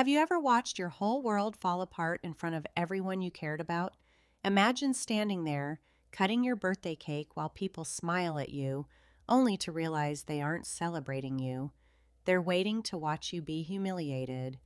Have you ever watched your whole world fall apart in front of everyone you cared about? Imagine standing there, cutting your birthday cake while people smile at you, only to realize they aren't celebrating you. They're waiting to watch you be humiliated.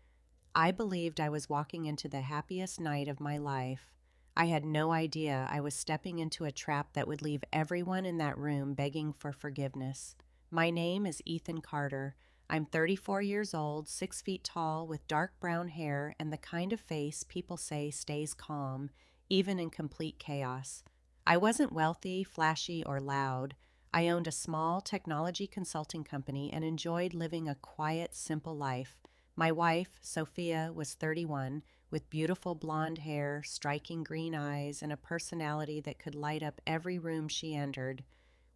I believed I was walking into the happiest night of my life. I had no idea I was stepping into a trap that would leave everyone in that room begging for forgiveness. My name is Ethan Carter. I'm 34 years old, 6 feet tall, with dark brown hair and the kind of face people say stays calm, even in complete chaos. I wasn't wealthy, flashy, or loud. I owned a small technology consulting company and enjoyed living a quiet, simple life. My wife, Sophia, was 31, with beautiful blonde hair, striking green eyes, and a personality that could light up every room she entered.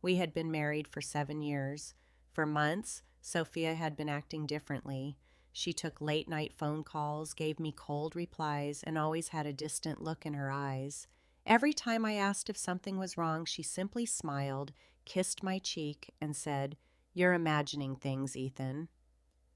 We had been married for 7 years. For months, Sophia had been acting differently. She took late-night phone calls, gave me cold replies, and always had a distant look in her eyes. Every time I asked if something was wrong, she simply smiled, kissed my cheek, and said, "You're imagining things, Ethan."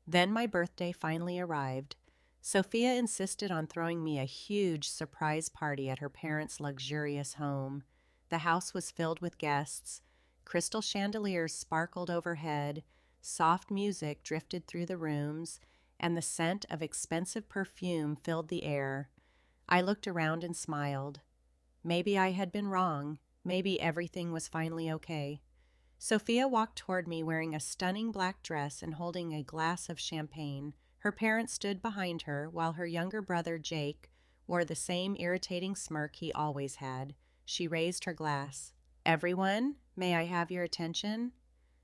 Then my birthday finally arrived. Sophia insisted on throwing me a huge surprise party at her parents' luxurious home. The house was filled with guests. Crystal chandeliers sparkled overhead, soft music drifted through the rooms, and the scent of expensive perfume filled the air. I looked around and smiled. Maybe I had been wrong. Maybe everything was finally okay. Sophia walked toward me wearing a stunning black dress and holding a glass of champagne. Her parents stood behind her, while her younger brother, Jake, wore the same irritating smirk he always had. She raised her glass. "Everyone, may I have your attention?"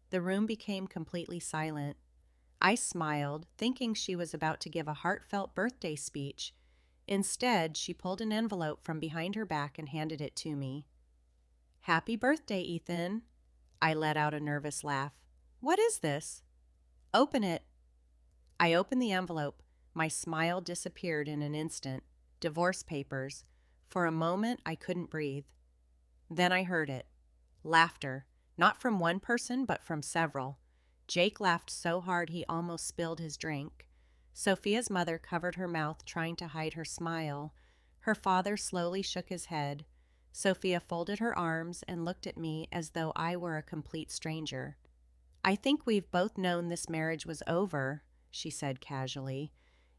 The room became completely silent. I smiled, thinking she was about to give a heartfelt birthday speech. Instead, she pulled an envelope from behind her back and handed it to me. "Happy birthday, Ethan." I let out a nervous laugh. "What is this?" "Open it." I opened the envelope. My smile disappeared in an instant. Divorce papers. For a moment, I couldn't breathe. Then I heard it. Laughter. Not from one person, but from several. Jake laughed so hard he almost spilled his drink. Sophia's mother covered her mouth, trying to hide her smile. Her father slowly shook his head. Sophia folded her arms and looked at me as though I were a complete stranger. "I think we've both known this marriage was over," she said casually.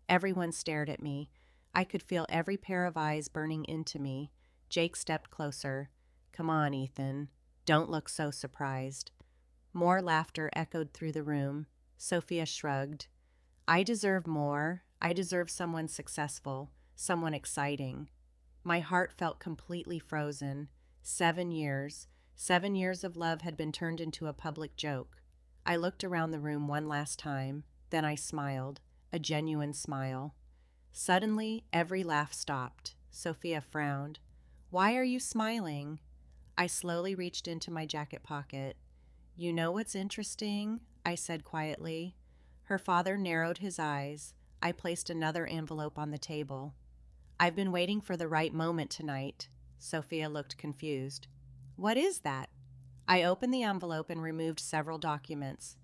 Everyone stared at me. I could feel every pair of eyes burning into me. Jake stepped closer. "Come on, Ethan. Don't look so surprised." More laughter echoed through the room. Sophia shrugged. "I deserve more. I deserve someone successful, someone exciting." My heart felt completely frozen. 7 years. 7 years of love had been turned into a public joke. I looked around the room one last time. Then I smiled, a genuine smile. Suddenly, every laugh stopped. Sophia frowned. "Why are you smiling?" I slowly reached into my jacket pocket. "You know what's interesting?" I said quietly. Her father narrowed his eyes. I placed another envelope on the table. "I've been waiting for the right moment tonight." Sophia looked confused. "What is that?" I opened the envelope and removed several documents.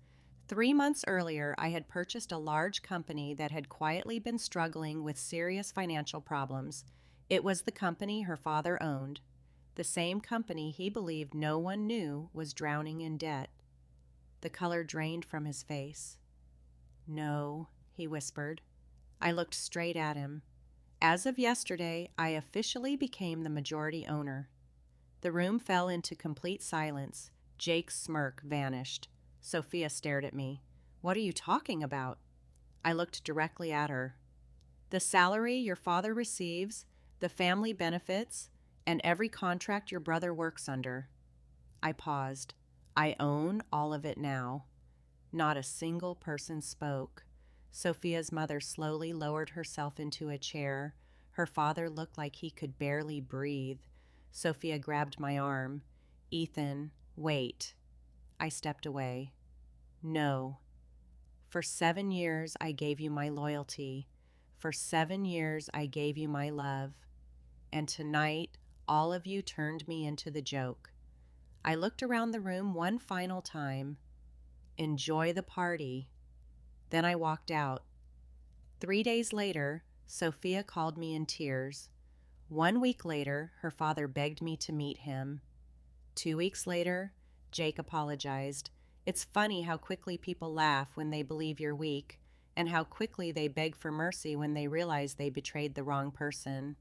3 months earlier, I had purchased a large company that had quietly been struggling with serious financial problems. It was the company her father owned, the same company he believed no one knew was drowning in debt. The color drained from his face. "No," he whispered. I looked straight at him. "As of yesterday, I officially became the majority owner." The room fell into complete silence. Jake's smirk vanished. Sophia stared at me. "What are you talking about?" I looked directly at her. "The salary your father receives, the family benefits, and every contract your brother works under." I paused. "I own all of it now." Not a single person spoke. Sophia's mother slowly lowered herself into a chair. Her father looked like he could barely breathe. Sophia grabbed my arm. "Ethan, wait." I stepped away. "No. For 7 years I gave you my loyalty. For 7 years I gave you my love. And tonight all of you turned me into the joke." I looked around the room one final time. "Enjoy the party." Then I walked out. 3 days later, Sophia called me in tears. 1 week later, her father begged me to meet him. 2 weeks later, Jake apologized. It's funny how quickly people laugh when they believe you're weak, and how quickly they beg for mercy when they realize they betrayed the wrong person.